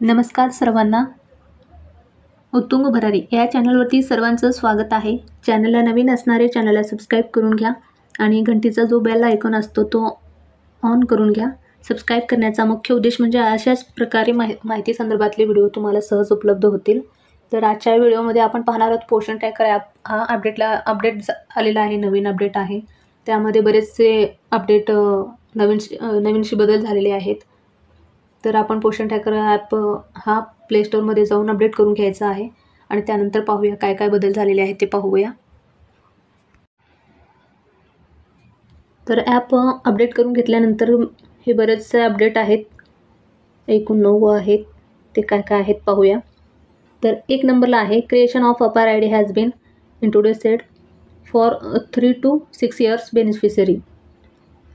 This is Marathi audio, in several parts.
नमस्कार सर्वांना. उत्तुंग भरारी या चॅनलवरती सर्वांचं स्वागत आहे. चॅनलला नवीन असणारे चॅनलला सबस्क्राईब करून घ्या आणि घंटीचा जो बेल आयकॉन असतो तो ऑन करून घ्या. सबस्क्राईब करण्याचा मुख्य उद्देश म्हणजे अशाच प्रकारे माहिती संदर्भातले व्हिडिओ तुम्हाला सहज उपलब्ध होतील. तर आजच्या व्हिडिओमध्ये आपण पाहणार आहोत पोषण ट्रॅकर ॲप हा अपडेट आलेला आहे, नवीन अपडेट आहे. त्यामध्ये बरेचसे अपडेट नवीनशी बदल झालेले आहेत. तर आपण पोषण ट्रॅकर ॲप हा प्ले स्टोअरमध्ये जाऊन अपडेट करून घ्यायचा आहे आणि त्यानंतर पाहूया काय काय बदल झालेले आहेत ते पाहूया. तर ॲप अपडेट करून घेतल्यानंतर हे बरेचसे अपडेट आहेत, एकूण 9 आहेत. ते काय काय आहेत पाहूया. तर 1 नंबरला आहे creation of APAAR I D has been introduced for 3 to 6 years beneficiary.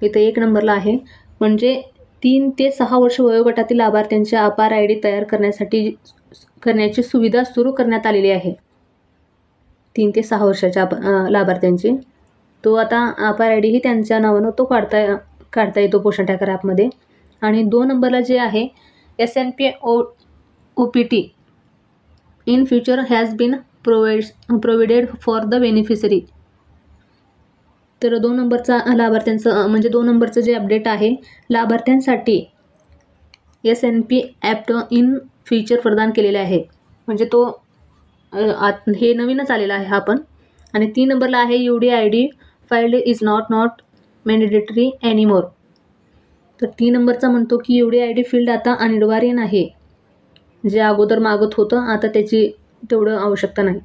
इथं 1 नंबरला आहे म्हणजे 3 ते 6 वर्ष वयोगटातील लाभार्थ्यांच्या अपार आय डी तयार करण्याची सुविधा सुरू करण्यात आलेली आहे. 3 ते 6 वर्षाच्या लाभार्थ्यांची तो आता अपार आय डी ही त्यांच्या नावानं तो काढता येतो पोषण ट्रॅकर ॲपमध्ये. आणि 2 नंबरला जे आहे SNP OPT in future has been provided for the beneficiary. तर 2 नंबरचा लाभार्थ्यांचं म्हणजे 2 नंबरचं जे अपडेट आहे लाभार्थ्यांसाठी SNP ॲप्ट इन फ्युचर प्रदान केलेले आहे, म्हणजे तो हे नवीनच आलेला आहे हा पण. आणि 3 नंबरला आहे UDID filed is not mandatory anymore. तर 3 नंबरचा म्हणतो की UDID फील्ड आता अनिवार्य नाही, जे अगोदर मागत होतं आता त्याची तेवढं आवश्यकता नाही.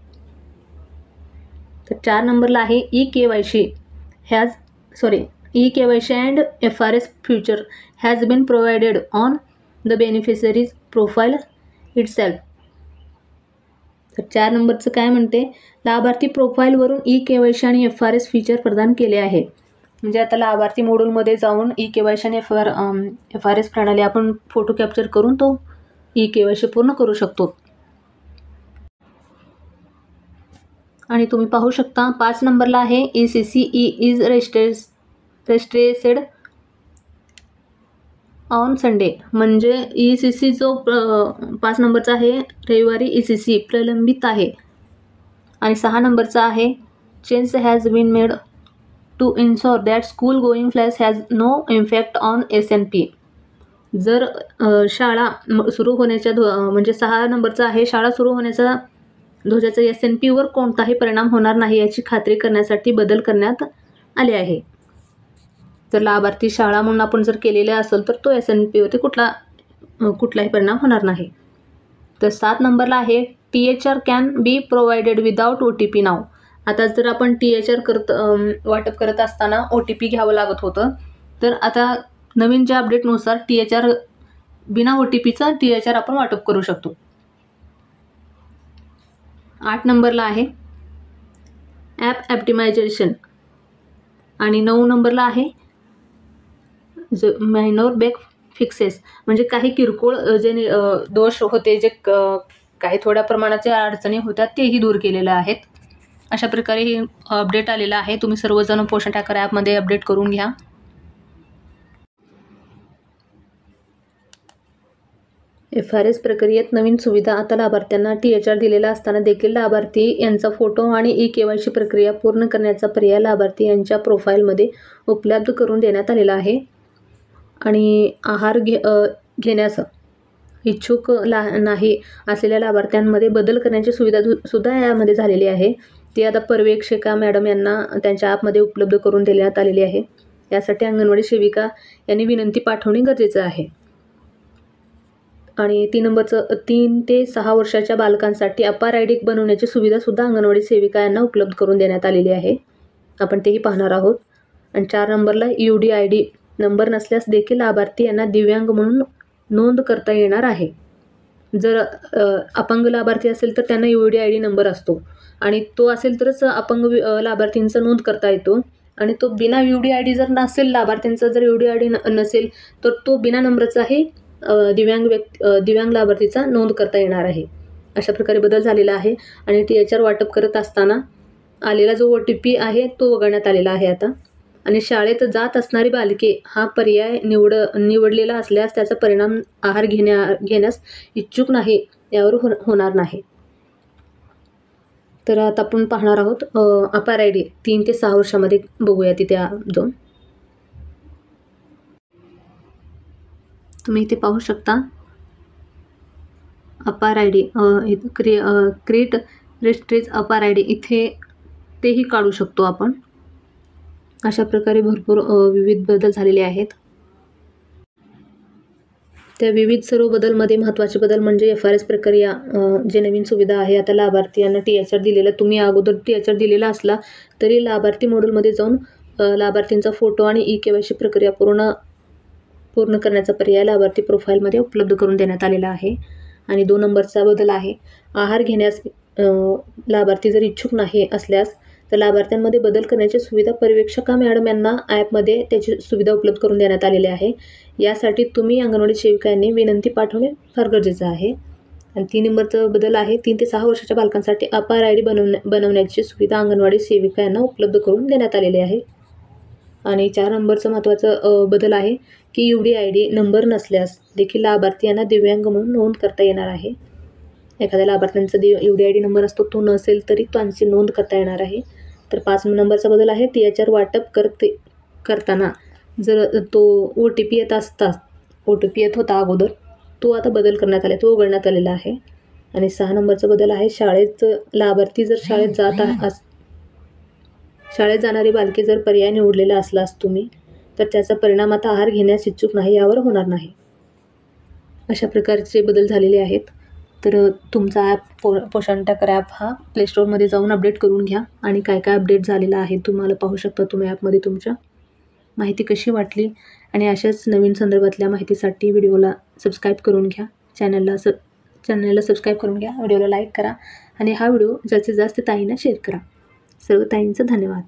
तर 4 नंबरला आहे eKYC and FRS future has been provided on the beneficiaries profile itself. तर 4 नंबरचं काय म्हणते, लाभार्थी प्रोफाईलवरून eKYC आणि FRS फीचर प्रदान केले आहे. म्हणजे आता लाभार्थी मॉड्यूलमध्ये जाऊन eKYC आणि FRS प्रणाली आपण फोटो कॅप्चर करून तो eKYC पूर्ण करू शकतो. आणि तुम्ही पाहू शकता 5 नंबरला आहे ECCE इज रेजिस्ट्रेटेड ऑन संडे. म्हणजे ECC जो 5 नंबरचा आहे रविवारी ECC प्रलंबित आहे. आणि 6 नंबरचा आहे change has been made to ensure that school going class has no impact on SNP. जर शाळा सुरू होण्याच्या म्हणजे 6 नंबरचा आहे शाळा सुरू होण्याचा ध्वजाचा SNPवर कोणताही परिणाम होणार नाही याची खात्री करण्यासाठी बदल करण्यात आले आहे. तर लाभार्थी शाळा म्हणून आपण जर केलेले असेल तर तो SNPवरती कुठलाही परिणाम होणार नाही. तर 7 नंबरला आहे THR can be provided without OTP नाव. आता जर आपण THR वाटप करत असताना OTP घ्यावं लागत होतं, तर आता नवीन ज्या अपडेटनुसार THR बिना OTPचा THR आपण वाटप करू शकतो. 8 नंबरला आहे ॲप ऑप्टिमायझेशन. आणि 9 नंबरला आहे मायनॉर बॅग फिक्सेस. म्हणजे काही किरकोळ जे दोष होते, जे काही थोड्या प्रमाणाच्या अडचणी होत्या तेही दूर केलेल्या आहेत. अशा प्रकारे हे अपडेट आलेलं आहे. तुम्ही सर्वजण पोषण ट्रॅकर ॲपमध्ये अपडेट करून घ्या. FRS प्रक्रियेत नवीन सुविधा. आता लाभार्थ्यांना THR दिलेला असताना देखील लाभार्थी यांचा फोटो आणि eKYC प्रक्रिया पूर्ण करण्याचा पर्याय लाभार्थी यांच्या प्रोफाईलमध्ये उपलब्ध करून देण्यात आलेला आहे. आणि आहार घेण्यास इच्छुक नाही असलेल्या लाभार्थ्यांमध्ये बदल करण्याची सुविधा सुद्धा यामध्ये झालेली आहे. ती आता पर्यवेक्षिका मॅडम यांना त्यांच्या ॲपमध्ये उपलब्ध करून देण्यात आलेली आहे. यासाठी अंगणवाडी सेविका यांनी विनंती पाठवणे गरजेचं आहे. आणि 3 नंबरचं 3 ते 6 वर्षाच्या बालकांसाठी अपार आय डी बनवण्याची सुविधा सुद्धा अंगणवाडी सेविका यांना उपलब्ध करून देण्यात आलेली आहे. आपण तेही पाहणार आहोत. आणि 4 नंबरला UDID नंबर नसल्यास देखील लाभार्थी यांना दिव्यांग म्हणून नोंद करता येणार आहे. जर अपंग लाभार्थी असेल तर त्यांना UDID नंबर असतो आणि तो असेल तरच अपंग लाभार्थींचा नोंद करता येतो. आणि तो बिना UDID जर नसेल, लाभार्थ्यांचा जर UDID नसेल तर तो बिना नंबरचाही दिव्यांग लाभार्थीचा नोंद करता येणार आहे. अशा प्रकारे बदल झालेला आहे. आणि THR वाटप करत असताना आलेला जो OTP आहे तो वगळण्यात आलेला आहे आता. आणि शाळेत जात असणारी बालके हा पर्याय निवडलेला असल्यास त्याचा परिणाम आहार घेण्यास इच्छुक नाही यावर होणार नाही. तर आता आपण पाहणार आहोत अपार आय डी 3 ते 6 वर्षामध्ये बघूया तिथे जाऊन. तुम्ही इथे पाहू शकता अपार आय डी क्रिएट रेस्ट्रेज अपार आय डी इथे तेही काढू शकतो आपण. अशा प्रकारे भरपूर विविध बदल झालेले आहेत. त्या विविध सर्व बदलमध्ये महत्त्वाचे बदल म्हणजे FRS प्रक्रिया, जे नवीन सुविधा आहे आता लाभार्थ्यांना THR दिलेला. तुम्ही अगोदर THR दिलेला असला तरी लाभार्थी मॉड्यूलमध्ये जाऊन लाभार्थींचा फोटो आणि eKYC प्रक्रिया पूर्ण करण्याचा पर्याय लाभार्थी प्रोफाईलमध्ये उपलब्ध करून देण्यात आलेला आहे. आणि 2 नंबरचा बदल आहे आहार घेण्यास लाभार्थी जर इच्छुक नाही असल्यास तर लाभार्थ्यांमध्ये बदल करण्याची सुविधा पर्यवेक्षका मॅडम यांना ॲपमध्ये त्याची सुविधा उपलब्ध करून देण्यात आलेली आहे. यासाठी तुम्ही अंगणवाडी सेविका यांनी विनंती पाठवणे फार गरजेचं आहे. आणि 3 नंबरचा बदल आहे 3 ते 6 वर्षाच्या बालकांसाठी अपार आय डी बनवण्याची सुविधा अंगणवाडी सेविका यांना उपलब्ध करून देण्यात आलेली आहे. आणि 4 नंबरचा महत्त्वाचा बदल आहे की UDID नंबर नसल्यास देखील लाभार्थी यांना दिव्यांग म्हणून नोंद करता येणार आहे. एखाद्या लाभार्थ्यांचा UDID नंबर असतो तो नसेल तरी त्यांची नोंद करता येणार आहे. तर 5 नंबरचा बदल आहे THR वाटप करताना जर तो OTP येत OTP येत होता अगोदर तो आता बदल करण्यात आला, तो उघडण्यात आलेला आहे. आणि 6 नंबरचा बदल आहे शाळेत लाभार्थी जर शाळेत जाणारी बालके जर पर्याय निवडलेला असलास तुम्ही तर त्याचा परिणाम आता आहार घेण्यास इच्छुक नाही यावर होणार नाही. अशा प्रकारचे बदल झालेले आहेत. तर तुमचा ॲप पोषण ट्रॅकर ॲप हा प्ले स्टोअरमध्ये जाऊन अपडेट करून घ्या. आणि काय काय अपडेट झालेलं आहे तुम्हाला पाहू शकता तुम्ही ॲपमध्ये. तुमच्या माहिती कशी वाटली आणि अशाच नवीन संदर्भातल्या माहितीसाठी व्हिडिओला सबस्क्राईब करून घ्या. चॅनलला सबस्क्राईब करून घ्या, व्हिडिओला लाईक करा आणि हा व्हिडिओ जास्तीत जास्त ताईंना शेअर करा. सर्व ताईंचं धन्यवाद.